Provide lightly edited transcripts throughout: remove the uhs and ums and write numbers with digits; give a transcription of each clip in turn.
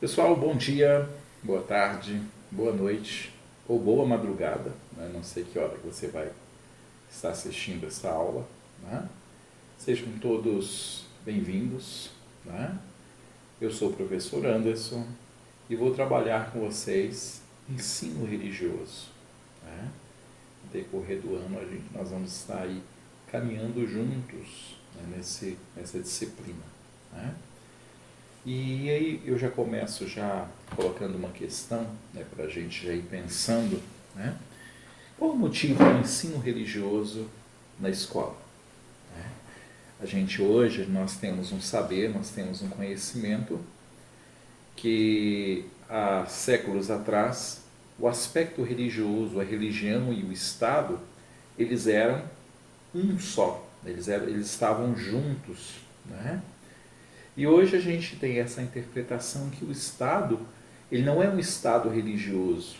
Pessoal, bom dia, boa tarde, boa noite ou boa madrugada, né? Não sei que hora que você vai estar assistindo essa aula, né? Sejam todos bem-vindos, né? Eu sou o professor Anderson e vou trabalhar com vocês ensino religioso, né? No decorrer do ano nós vamos estar aí caminhando juntos, né, nessa disciplina, né? E aí eu já começo já colocando uma questão, né, para a gente já ir pensando, né? Qual o motivo do ensino religioso na escola? Né? A gente hoje, nós temos um saber, nós temos um conhecimento que há séculos atrás o aspecto religioso, a religião e o Estado, eles eram um só, eles estavam juntos, né? E hoje a gente tem essa interpretação que o Estado, ele não é um Estado religioso,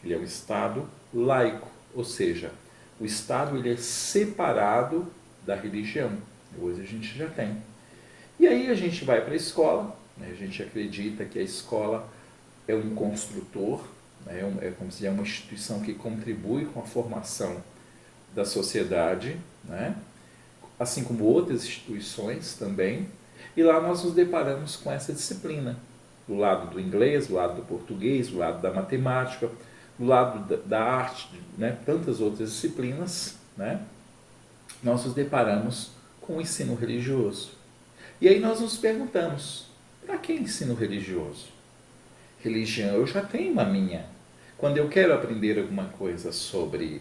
ele é um Estado laico, ou seja, o Estado ele é separado da religião. Hoje a gente já tem. E aí a gente vai para a escola, né? A gente acredita que a escola é um construtor, né? É como se é uma instituição que contribui com a formação da sociedade, né? Assim como outras instituições também. E lá nós nos deparamos com essa disciplina, do lado do inglês, do lado do português, do lado da matemática, do lado da arte, né? Tantas outras disciplinas, né? Nós nos deparamos com o ensino religioso. E aí nós nos perguntamos, para que ensino religioso? Religião eu já tenho a minha. Quando eu quero aprender alguma coisa sobre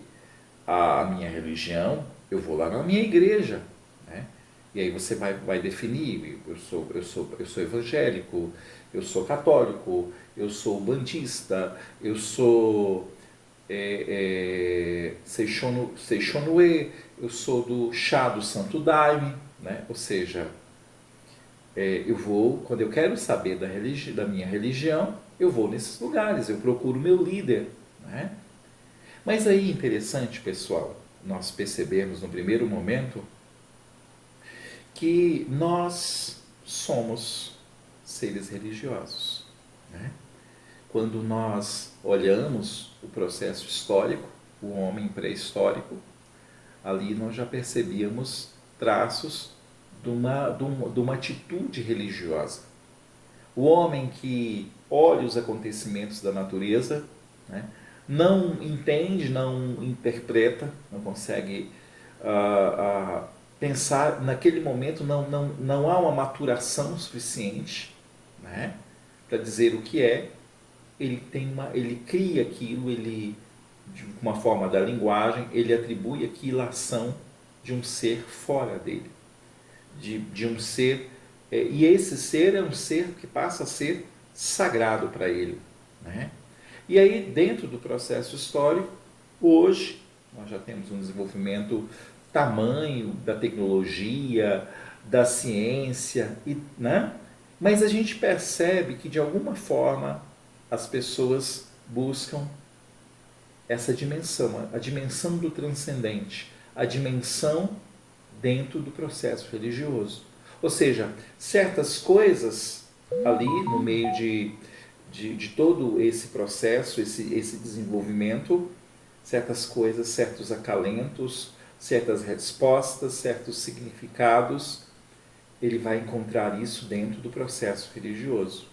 a minha religião, eu vou lá na minha igreja, né? E aí você vai definir, eu sou evangélico, eu sou católico, eu sou bandista, eu sou Seixonoe, eu sou do chá do Santo Daime, né? Ou seja, eu vou, quando eu quero saber da minha religião, eu vou nesses lugares, eu procuro meu líder, né? Mas aí interessante, pessoal, nós percebemos no primeiro momento que nós somos seres religiosos, né? Quando nós olhamos o processo histórico, o homem pré-histórico, ali nós já percebíamos traços de uma atitude religiosa. O homem que olha os acontecimentos da natureza, né, não entende, não interpreta, não consegue pensar, naquele momento não há uma maturação suficiente, né, para dizer o que é, ele cria aquilo, de uma forma da linguagem, ele atribui aquilo à ação de um ser fora dele, de um ser, e esse ser é um ser que passa a ser sagrado para ele, né? E aí, dentro do processo histórico, hoje, nós já temos um desenvolvimento tamanho da tecnologia, da ciência, né? Mas a gente percebe que, de alguma forma, as pessoas buscam essa dimensão, a dimensão do transcendente, a dimensão dentro do processo religioso. Ou seja, certas coisas ali no meio de todo esse processo, esse desenvolvimento, certas coisas, certos acalentos, certas respostas, certos significados, ele vai encontrar isso dentro do processo religioso.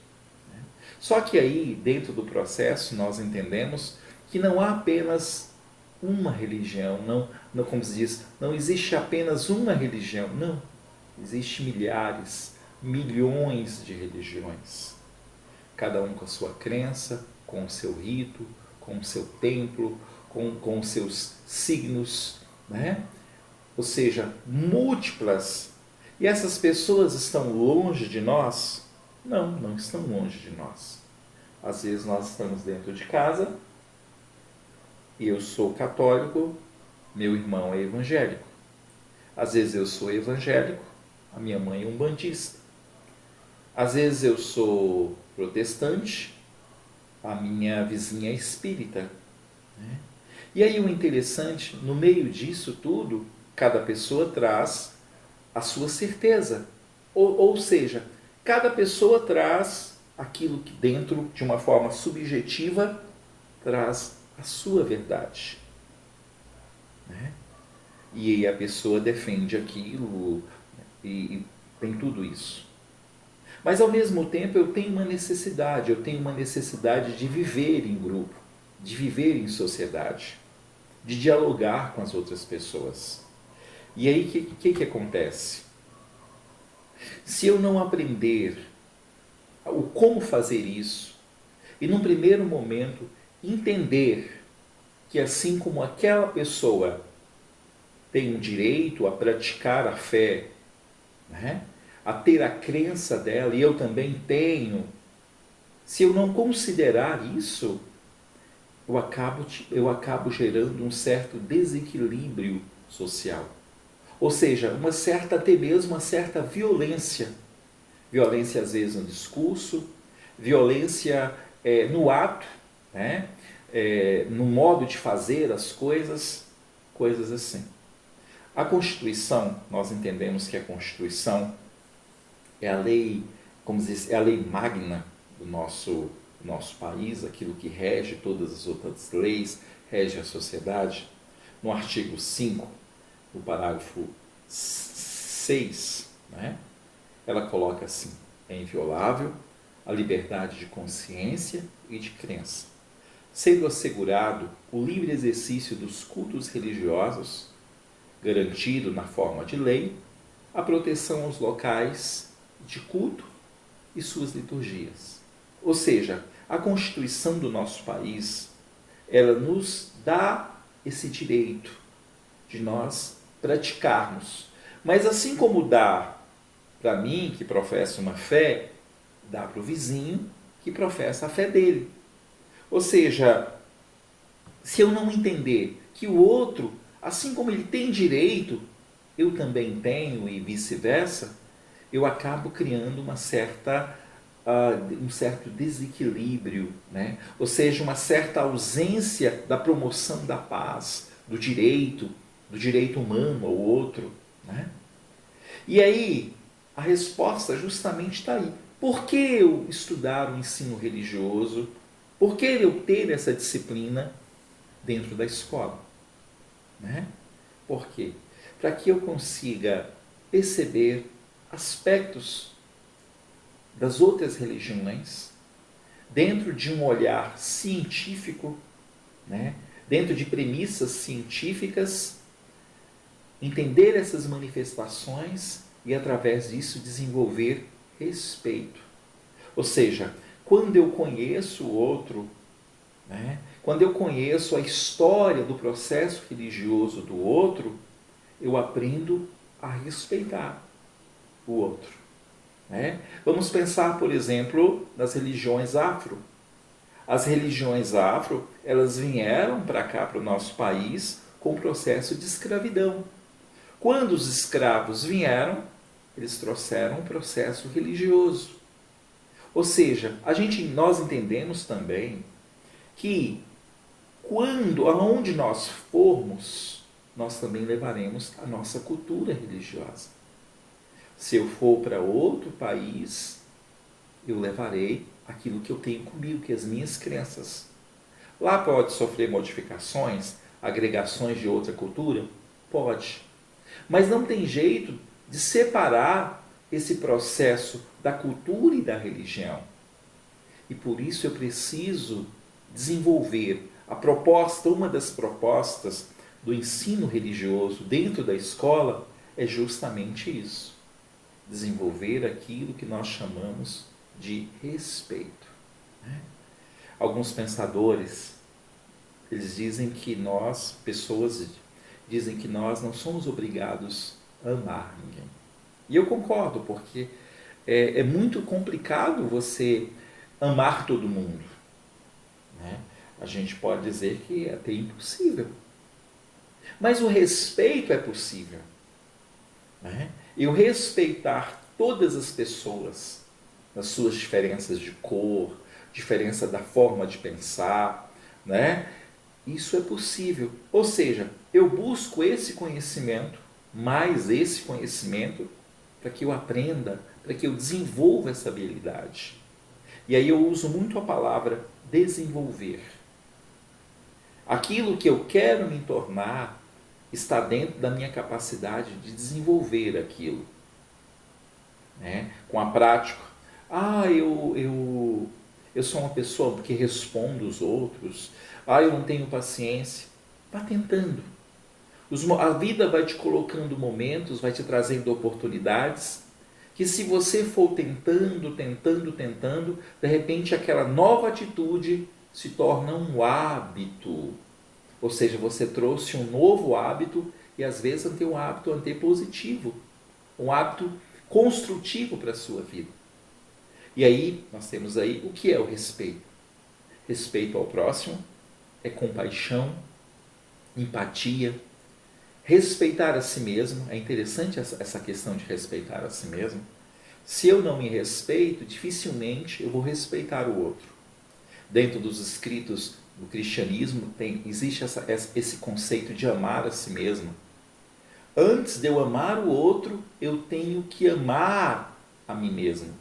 Só que aí, dentro do processo, nós entendemos que não há apenas uma religião, não como se diz, não existe apenas uma religião, não. Existem milhares, milhões de religiões. Cada um com a sua crença, com o seu rito, com o seu templo, com os seus signos, né? Ou seja, múltiplas. E essas pessoas estão longe de nós? Não, não estão longe de nós. Às vezes nós estamos dentro de casa, e eu sou católico, meu irmão é evangélico. Às vezes eu sou evangélico, a minha mãe é umbandista. Às vezes eu sou protestante, a minha vizinha é espírita, né? E aí o interessante, no meio disso tudo, cada pessoa traz a sua certeza. Ou seja, cada pessoa traz aquilo que dentro, de uma forma subjetiva, traz a sua verdade. Né? E aí a pessoa defende aquilo e tem tudo isso. Mas ao mesmo tempo eu tenho uma necessidade de viver em grupo, de viver em sociedade, de dialogar com as outras pessoas. E aí o que acontece? Se eu não aprender o como fazer isso, e num primeiro momento entender que assim como aquela pessoa tem um direito a praticar a fé, né? A ter a crença dela, e eu também tenho, se eu não considerar isso, eu acabo gerando um certo desequilíbrio social. Ou seja, até mesmo uma certa violência. Violência às vezes no discurso, violência no ato, né? No modo de fazer as coisas, coisas assim. A Constituição, nós entendemos que a Constituição é a lei, como dizer, é a lei magna do nosso país, aquilo que rege todas as outras leis, rege a sociedade. No artigo 5, no parágrafo 6, né, ela coloca assim: é inviolável a liberdade de consciência e de crença, sendo assegurado o livre exercício dos cultos religiosos, garantido na forma de lei a proteção aos locais de culto e suas liturgias. Ou seja, a Constituição do nosso país, ela nos dá esse direito de nós praticarmos. Mas assim como dá para mim, que professa uma fé, dá para o vizinho que professa a fé dele. Ou seja, se eu não entender que o outro, assim como ele tem direito, eu também tenho e vice-versa, eu acabo criando um certo desequilíbrio, né? Ou seja, uma certa ausência da promoção da paz, do direito humano ao outro. Né? E aí, a resposta justamente está aí. Por que eu estudar o ensino religioso? Por que eu ter essa disciplina dentro da escola? Né? Por quê? Para que eu consiga perceber aspectos das outras religiões dentro de um olhar científico, né? Dentro de premissas científicas, entender essas manifestações e, através disso, desenvolver respeito. Ou seja, quando eu conheço o outro, né? Quando eu conheço a história do processo religioso do outro, eu aprendo a respeitar o outro. Né? Vamos pensar, por exemplo, nas religiões afro. As religiões afro, elas vieram para cá, para o nosso país, com o processo de escravidão. Quando os escravos vieram, eles trouxeram um processo religioso. Ou seja, nós entendemos também que aonde nós formos, nós também levaremos a nossa cultura religiosa. Se eu for para outro país, eu levarei aquilo que eu tenho comigo, que é as minhas crenças. Lá pode sofrer modificações, agregações de outra cultura? Pode. Mas não tem jeito de separar esse processo da cultura e da religião. E por isso eu preciso desenvolver uma das propostas do ensino religioso dentro da escola é justamente isso. Desenvolver aquilo que nós chamamos de respeito. Né? Alguns pensadores, eles dizem que pessoas dizem que nós não somos obrigados a amar ninguém. E eu concordo, porque é muito complicado você amar todo mundo. Né? A gente pode dizer que é até impossível. Mas o respeito é possível. Né? Eu respeitar todas as pessoas, nas suas diferenças de cor, diferença da forma de pensar, né? Isso é possível. Ou seja, eu busco esse conhecimento, mais esse conhecimento, para que eu aprenda, para que eu desenvolva essa habilidade. E aí eu uso muito a palavra desenvolver. Aquilo que eu quero me tornar está dentro da minha capacidade de desenvolver aquilo, né? Com a prática. Eu sou uma pessoa que respondo os outros. Eu não tenho paciência. Vá tentando. A vida vai te colocando momentos, vai te trazendo oportunidades, que se você for tentando, tentando, tentando, de repente aquela nova atitude se torna um hábito. Ou seja, você trouxe um novo hábito e às vezes tem um hábito antepositivo, um hábito construtivo para a sua vida. E aí, nós temos aí o que é o respeito. Respeito ao próximo é compaixão, empatia, respeitar a si mesmo. É interessante essa questão de respeitar a si mesmo. Se eu não me respeito, dificilmente eu vou respeitar o outro. Dentro dos escritos do cristianismo existe esse conceito de amar a si mesmo. Antes de eu amar o outro, eu tenho que amar a mim mesmo.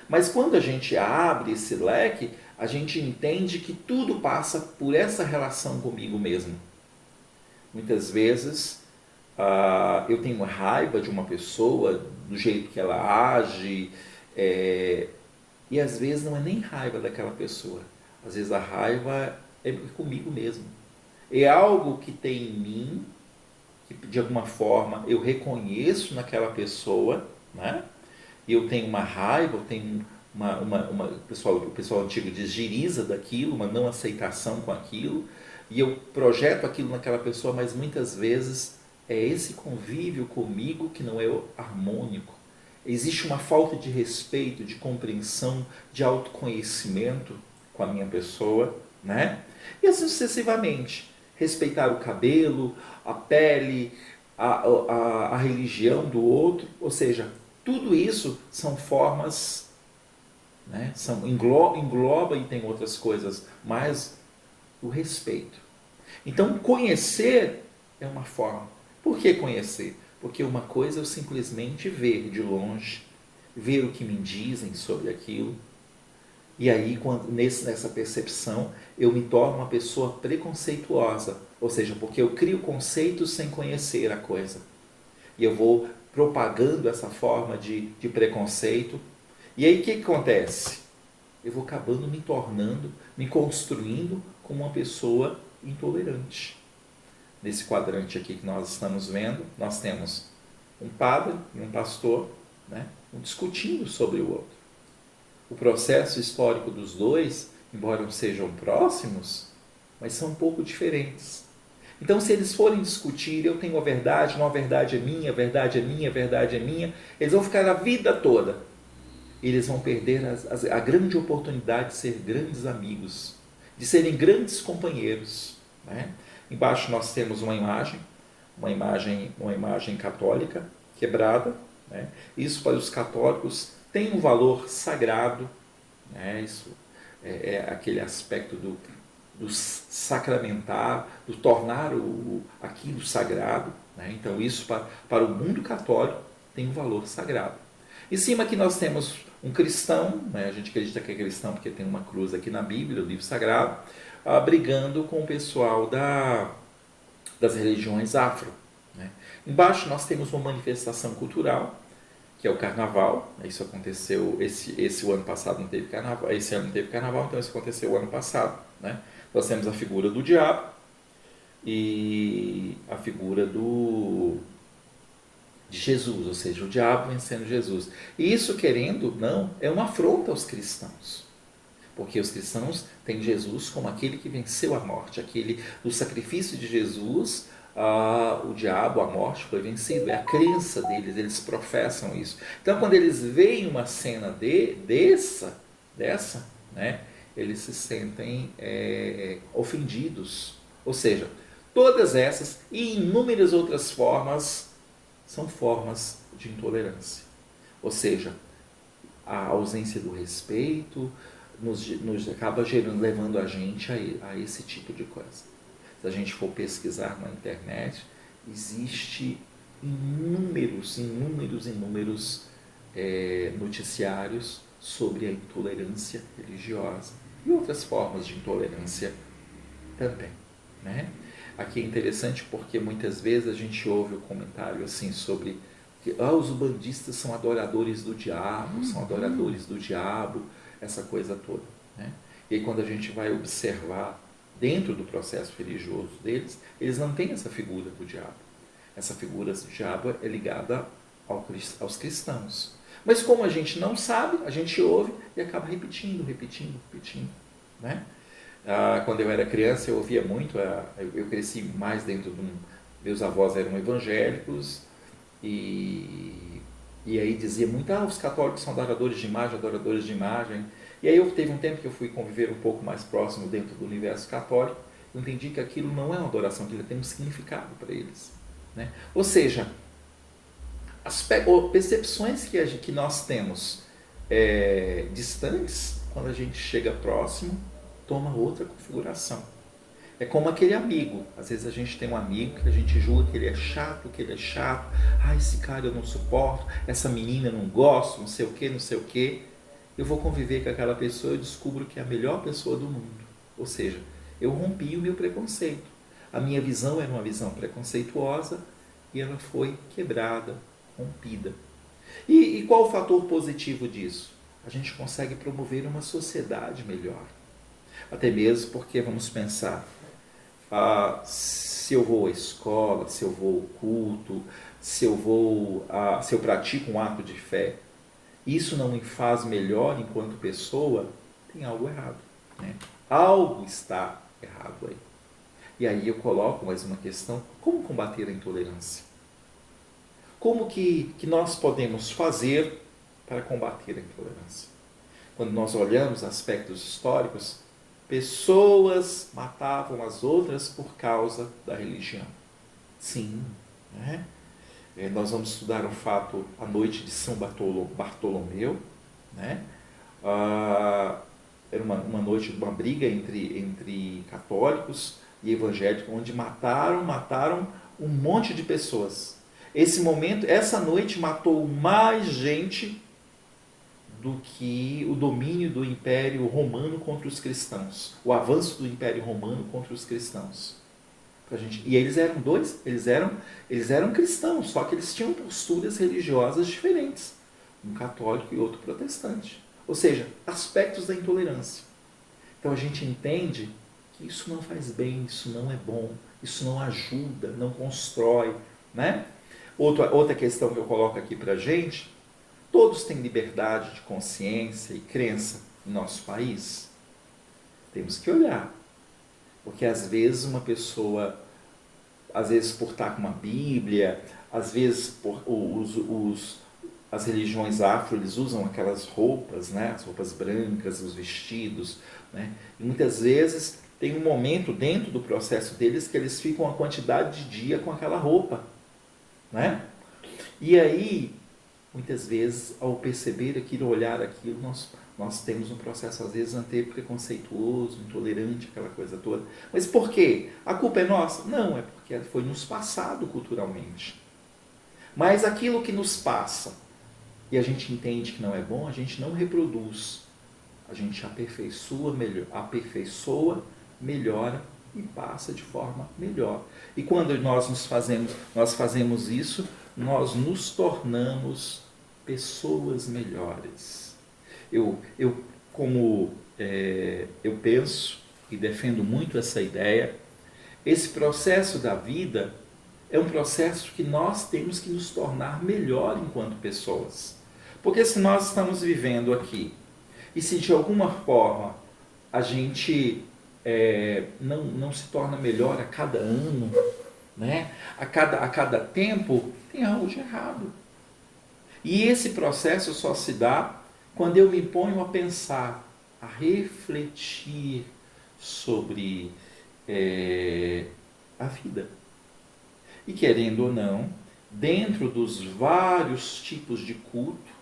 Mas quando a gente abre esse leque, a gente entende que tudo passa por essa relação comigo mesmo. Muitas vezes eu tenho raiva de uma pessoa, do jeito que ela age, e às vezes não é nem raiva daquela pessoa. Às vezes a raiva é comigo mesmo. É algo que tem em mim, que de alguma forma eu reconheço naquela pessoa, né? E eu tenho uma raiva, eu tenho o pessoal antigo diz giriza daquilo, uma não aceitação com aquilo, e eu projeto aquilo naquela pessoa, mas muitas vezes é esse convívio comigo que não é harmônico. Existe uma falta de respeito, de compreensão, de autoconhecimento com a minha pessoa, né? E assim sucessivamente. Respeitar o cabelo, a pele, a religião do outro, ou seja, tudo isso são formas, né? Engloba e tem outras coisas, mas o respeito. Então, conhecer é uma forma. Por que conhecer? Porque uma coisa é eu simplesmente ver de longe, ver o que me dizem sobre aquilo, e aí, nessa percepção, eu me torno uma pessoa preconceituosa, ou seja, porque eu crio conceitos sem conhecer a coisa. E eu vou propagando essa forma de preconceito. E aí o que acontece? Eu vou acabando me tornando, me construindo como uma pessoa intolerante. Nesse quadrante aqui que nós estamos vendo, nós temos um padre e um pastor, né, discutindo sobre o outro. O processo histórico dos dois, embora sejam próximos, mas são um pouco diferentes. Então, se eles forem discutir, eu tenho a verdade, não, a verdade é minha, a verdade é minha, a verdade é minha, eles vão ficar a vida toda. Eles vão perder a grande oportunidade de ser grandes amigos, de serem grandes companheiros, né? Embaixo nós temos uma imagem católica quebrada, né? Isso para os católicos tem um valor sagrado, né? Isso é aquele aspecto do sacramentar, do tornar aquilo sagrado, né? Então isso para o mundo católico tem um valor sagrado. Em cima aqui nós temos um cristão, né? A gente acredita que é cristão porque tem uma cruz aqui na Bíblia, o livro sagrado, brigando com o pessoal das religiões afro, né? Embaixo nós temos uma manifestação cultural, que é o carnaval. Isso aconteceu, esse ano passado não teve carnaval, esse ano não teve carnaval, então isso aconteceu o ano passado, né? Nós temos a figura do diabo e a figura de Jesus, ou seja, o diabo vencendo Jesus. E isso, querendo ou não, é uma afronta aos cristãos. Porque os cristãos têm Jesus como aquele que venceu a morte, do sacrifício de Jesus, o diabo, a morte foi vencido. É a crença deles, eles professam isso. Então, quando eles veem uma cena dessa, né, eles se sentem ofendidos. Ou seja, todas essas e inúmeras outras formas são formas de intolerância. Ou seja, a ausência do respeito nos acaba levando a gente a esse tipo de coisa. Se a gente for pesquisar na internet, existe inúmeros noticiários sobre a intolerância religiosa e outras formas de intolerância também, né? Aqui é interessante porque muitas vezes a gente ouve o comentário assim sobre que os ubandistas são adoradores do diabo, são adoradores do diabo, essa coisa toda, né? E aí quando a gente vai observar dentro do processo religioso deles, eles não têm essa figura do diabo. Essa figura do diabo é ligada aos cristãos. Mas como a gente não sabe, a gente ouve e acaba repetindo, né? Quando eu era criança, eu ouvia muito, eu cresci mais dentro de meus avós eram evangélicos, e aí dizia muito, os católicos são adoradores de imagem, adoradores de imagem. E aí eu teve um tempo que eu fui conviver um pouco mais próximo dentro do universo católico, eu entendi que aquilo não é uma adoração, que ele tem um significado para eles, né? Ou seja, as percepções que nós temos distantes, quando a gente chega próximo, toma outra configuração. É como aquele amigo. Às vezes a gente tem um amigo que a gente julga que ele é chato, esse cara eu não suporto, essa menina eu não gosto, não sei o que, não sei o que. Eu vou conviver com aquela pessoa e eu descubro que é a melhor pessoa do mundo. Ou seja, eu rompi o meu preconceito. A minha visão era uma visão preconceituosa e ela foi quebrada, rompida. E qual o fator positivo disso? A gente consegue promover uma sociedade melhor. Até mesmo porque, vamos pensar, se eu vou à escola, se eu vou ao culto, se eu pratico um ato de fé, isso não me faz melhor enquanto pessoa, tem algo errado, né? Algo está errado aí. E aí eu coloco mais uma questão, como combater a intolerância? Como que nós podemos fazer para combater a intolerância? Quando nós olhamos aspectos históricos, pessoas matavam as outras por causa da religião. Sim, né? Nós vamos estudar um fato, a noite de São Bartolomeu, né? Era uma noite de uma briga entre católicos e evangélicos, onde mataram um monte de pessoas. Essa noite matou mais gente do que o domínio do Império Romano contra os cristãos, o avanço do Império Romano contra os cristãos. E eles eram cristãos, só que eles tinham posturas religiosas diferentes, um católico e outro protestante. Ou seja, aspectos da intolerância. Então a gente entende que isso não faz bem, isso não é bom, isso não ajuda, não constrói, né? Outra questão que eu coloco aqui para a gente: todos têm liberdade de consciência e crença em nosso país? Temos que olhar. Porque às vezes uma pessoa, às vezes por estar com uma Bíblia, às vezes por as religiões afro, eles usam aquelas roupas, né? As roupas brancas, os vestidos, né? E muitas vezes tem um momento dentro do processo deles que eles ficam uma quantidade de dia com aquela roupa, né? E aí, muitas vezes, ao perceber aquilo, olhar aquilo, nós temos um processo, às vezes, preconceituoso, intolerante, aquela coisa toda. Mas por quê? A culpa é nossa? Não, é porque foi nos passado culturalmente. Mas aquilo que nos passa e a gente entende que não é bom, a gente não reproduz. A gente aperfeiçoa, melhora e passa de forma melhor. E quando nós fazemos isso, nós nos tornamos pessoas melhores. Eu penso e defendo muito essa ideia, esse processo da vida é um processo que nós temos que nos tornar melhor enquanto pessoas. Porque se nós estamos vivendo aqui, e se de alguma forma a gente não se torna melhor a cada ano, né? a cada tempo, tem algo de errado. E esse processo só se dá quando eu me ponho a pensar, a refletir sobre a vida. E querendo ou não, dentro dos vários tipos de culto,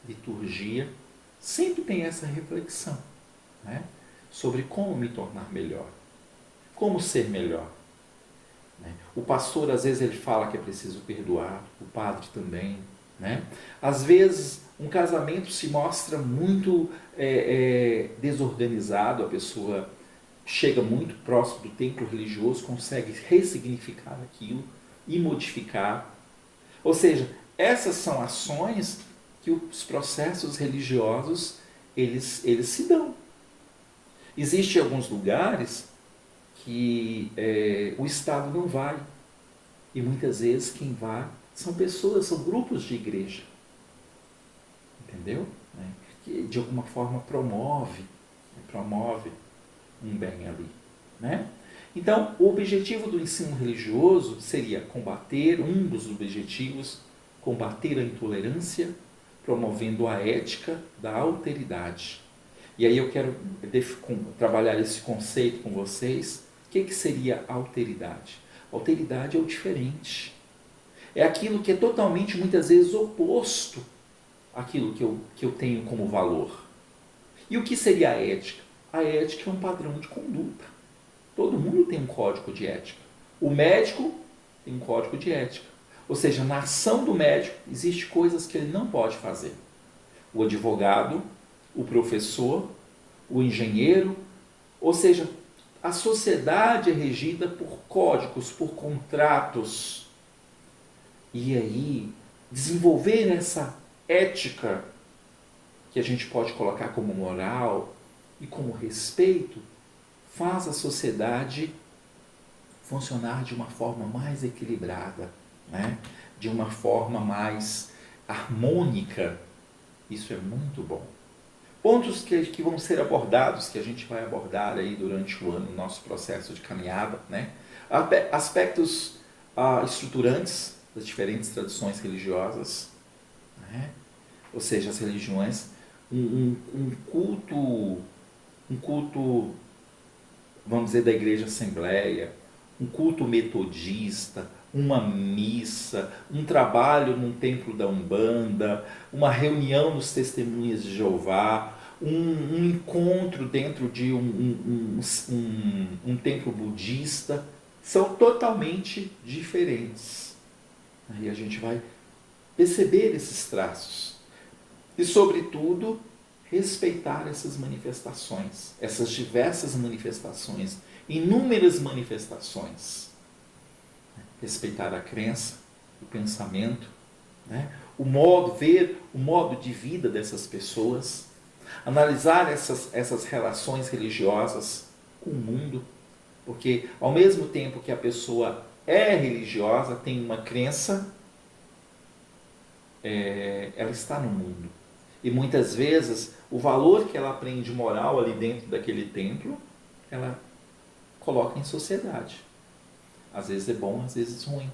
liturgia, sempre tem essa reflexão, né? Sobre como me tornar melhor, como ser melhor. Né? O pastor, às vezes, ele fala que é preciso perdoar, o padre também. Né? Às vezes, Um casamento se mostra muito desorganizado, a pessoa chega muito próximo do templo religioso, consegue ressignificar aquilo e modificar. Ou seja, essas são ações que os processos religiosos eles se dão. Existem alguns lugares que o Estado não vai. E muitas vezes quem vai são pessoas, são grupos de igreja. Entendeu? Que de alguma forma promove um bem ali. Né? Então, o objetivo do ensino religioso seria combater, um dos objetivos, combater a intolerância, promovendo a ética da alteridade. E aí eu quero trabalhar esse conceito com vocês. O que seria alteridade? Alteridade é o diferente. É aquilo que é totalmente, muitas vezes, oposto àquilo que eu tenho como valor. E o que seria a ética? A ética é um padrão de conduta. Todo mundo tem um código de ética. O médico tem um código de ética. Ou seja, na ação do médico, existem coisas que ele não pode fazer. O advogado, o professor, o engenheiro, ou seja, a sociedade é regida por códigos, por contratos. E aí, desenvolver essa ética, que a gente pode colocar como moral e como respeito, faz a sociedade funcionar de uma forma mais equilibrada, né? De uma forma mais harmônica. Isso é muito bom. Pontos que vão ser abordados, que a gente vai abordar aí durante o ano, no nosso processo de caminhada, né? Aspectos estruturantes das diferentes tradições religiosas, né? Ou seja, as religiões, um culto, vamos dizer, da Igreja Assembleia, um culto metodista, uma missa, um trabalho num templo da Umbanda, uma reunião dos Testemunhas de Jeová, um encontro dentro de um templo budista, são totalmente diferentes. Aí a gente vai perceber esses traços. E, sobretudo, respeitar essas manifestações, essas diversas manifestações, inúmeras manifestações. Respeitar a crença, o pensamento, né? O modo de vida dessas pessoas, analisar essas relações religiosas com o mundo, porque ao mesmo tempo que a pessoa é religiosa, tem uma crença, ela está no mundo. E muitas vezes o valor que ela aprende moral ali dentro daquele templo, ela coloca em sociedade. Às vezes é bom, às vezes ruim.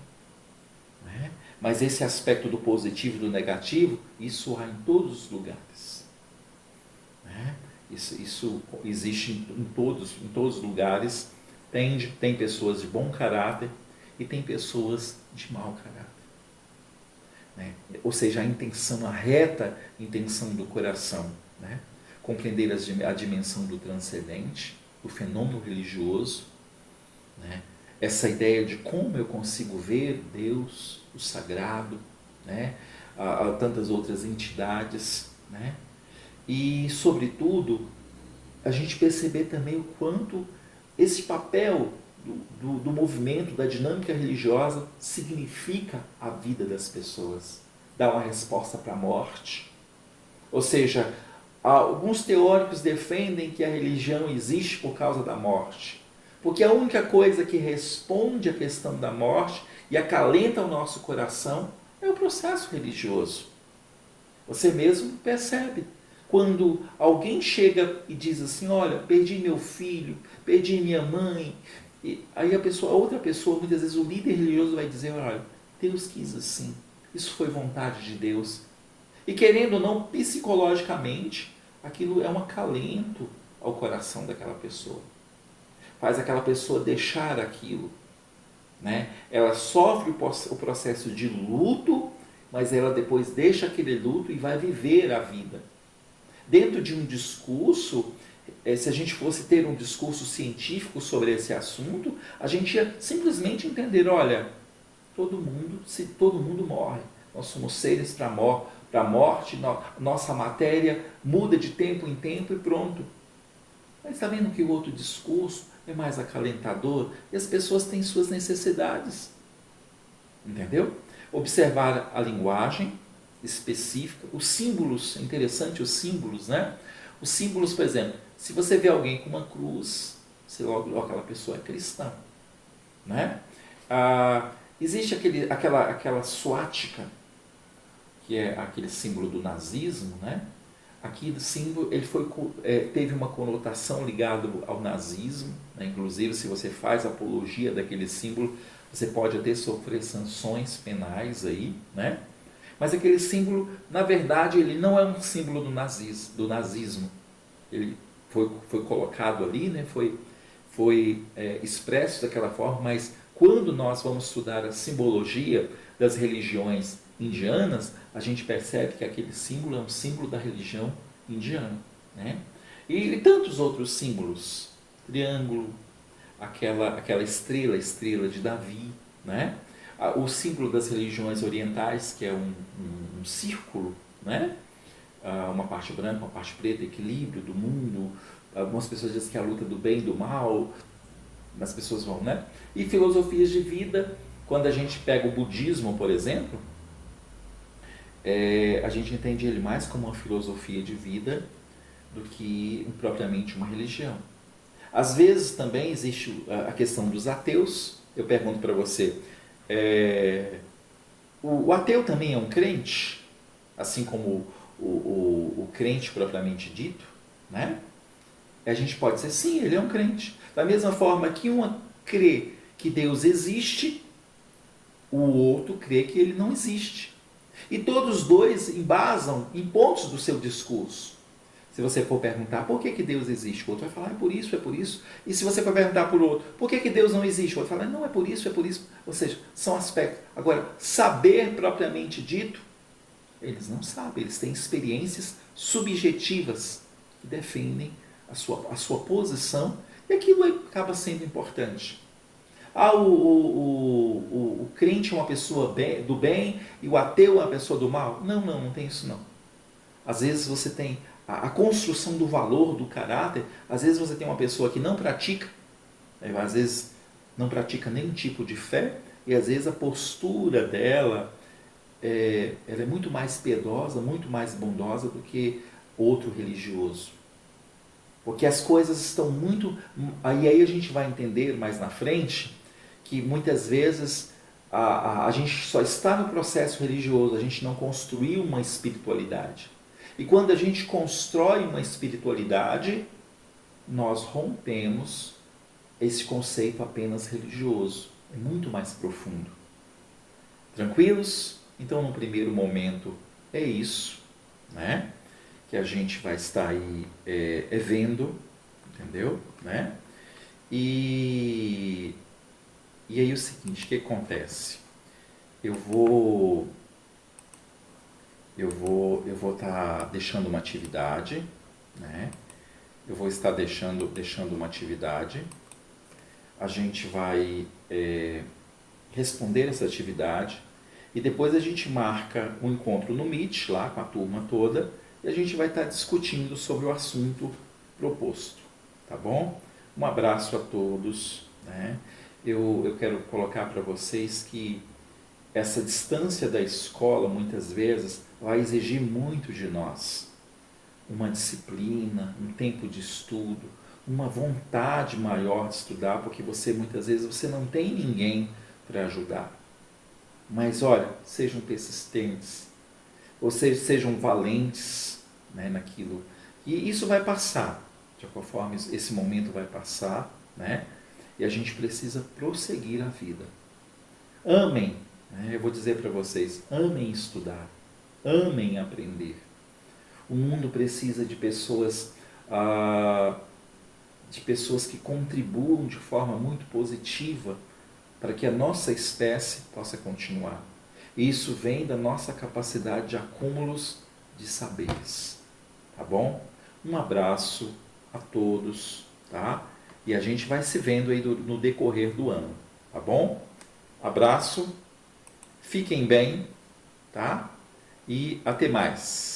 Né? Mas esse aspecto do positivo e do negativo, isso há em todos os lugares. Né? Isso existe em todos os lugares. Tem pessoas de bom caráter e tem pessoas de mau caráter. Né? Ou seja, a reta intenção do coração. Né? Compreender a dimensão do transcendente, do fenômeno religioso, né? Essa ideia de como eu consigo ver Deus, o sagrado, né? a tantas outras entidades, né? E, sobretudo, a gente perceber também o quanto esse papel do movimento, da dinâmica religiosa, significa a vida das pessoas. Dá uma resposta para a morte. Ou seja, alguns teóricos defendem que a religião existe por causa da morte. Porque a única coisa que responde à questão da morte e acalenta o nosso coração é o processo religioso. Você mesmo percebe. Quando alguém chega e diz assim, olha, perdi meu filho, perdi minha mãe, e aí a outra pessoa, muitas vezes o líder religioso vai dizer, olha, Deus quis assim, isso foi vontade de Deus. E querendo ou não, psicologicamente, aquilo é um acalento ao coração daquela pessoa. Faz aquela pessoa deixar aquilo. Né? Ela sofre o processo de luto, mas ela depois deixa aquele luto e vai viver a vida. Dentro de um discurso, se a gente fosse ter um discurso científico sobre esse assunto, a gente ia simplesmente entender, olha, todo mundo morre. Nós somos seres para para a morte, nossa matéria muda de tempo em tempo e pronto. Mas está vendo que o outro discurso é mais acalentador e as pessoas têm suas necessidades. Entendeu? Observar a linguagem específica, os símbolos, é interessante os símbolos, né? Os símbolos, por exemplo, se você vê alguém com uma cruz, você logo aquela pessoa é cristã, né? Existe aquela suástica, que é aquele símbolo do nazismo, né? Aquele símbolo ele teve uma conotação ligada ao nazismo, né? Inclusive se você faz apologia daquele símbolo, você pode até sofrer sanções penais aí, né? Mas aquele símbolo, na verdade, ele não é um símbolo do nazismo. Ele foi colocado ali, né? foi expresso daquela forma, mas quando nós vamos estudar a simbologia das religiões indianas, a gente percebe que aquele símbolo é um símbolo da religião indiana, né? E tantos outros símbolos, triângulo, aquela estrela de Davi, né? O símbolo das religiões orientais, que é um círculo, né? Uma parte branca, uma parte preta, equilíbrio do mundo. Algumas pessoas dizem que é a luta do bem e do mal, as pessoas vão, né? E filosofias de vida, quando a gente pega o budismo, por exemplo, a gente entende ele mais como uma filosofia de vida do que propriamente uma religião. Às vezes também existe a questão dos ateus. Eu pergunto para você, o ateu também é um crente? Assim como o crente propriamente dito, né? A gente pode dizer, sim, ele é um crente. Da mesma forma que um crê que Deus existe, o outro crê que ele não existe. E todos os dois embasam em pontos do seu discurso. Se você for perguntar por que Deus existe, o outro vai falar, é por isso, é por isso. E se você for perguntar para o outro, por que Deus não existe, o outro vai falar, não, é por isso, é por isso. Ou seja, são aspectos. Agora, saber propriamente dito, eles não sabem, eles têm experiências subjetivas que defendem a sua posição e aquilo acaba sendo importante. O crente é uma pessoa do bem e o ateu é uma pessoa do mal? Não tem isso não. Às vezes você tem a construção do valor, do caráter, às vezes você tem uma pessoa que não pratica, às vezes não pratica nenhum tipo de fé, e às vezes a postura dela ela é muito mais piedosa, muito mais bondosa do que outro religioso. Porque as coisas estão muito... Aí a gente vai entender mais na frente que muitas vezes a gente só está no processo religioso, a gente não construiu uma espiritualidade. E quando a gente constrói uma espiritualidade, nós rompemos esse conceito apenas religioso. É muito mais profundo. Tranquilos? Então, no primeiro momento, é isso, né? Que a gente vai estar aí vendo, entendeu? Né? E aí o seguinte, o que acontece? Eu vou estar deixando uma atividade, né? Eu vou estar deixando uma atividade. A gente vai responder essa atividade e depois a gente marca um encontro no Meet, lá com a turma toda, e a gente vai estar discutindo sobre o assunto proposto, tá bom? Um abraço a todos, né? Eu quero colocar para vocês que essa distância da escola, muitas vezes, vai exigir muito de nós. Uma disciplina, um tempo de estudo, uma vontade maior de estudar, porque muitas vezes você não tem ninguém para ajudar. Mas olha, sejam persistentes, ou seja, sejam valentes, né, naquilo. E isso vai passar, de qualquer forma esse momento vai passar, né? E a gente precisa prosseguir a vida. Amem, né? Eu vou dizer para vocês, amem estudar, amem aprender. O mundo precisa de pessoas que contribuam de forma muito positiva para que a nossa espécie possa continuar. E isso vem da nossa capacidade de acúmulos de saberes. Tá bom? Um abraço a todos, tá? E a gente vai se vendo aí no decorrer do ano, tá bom? Abraço, fiquem bem, tá? e até mais.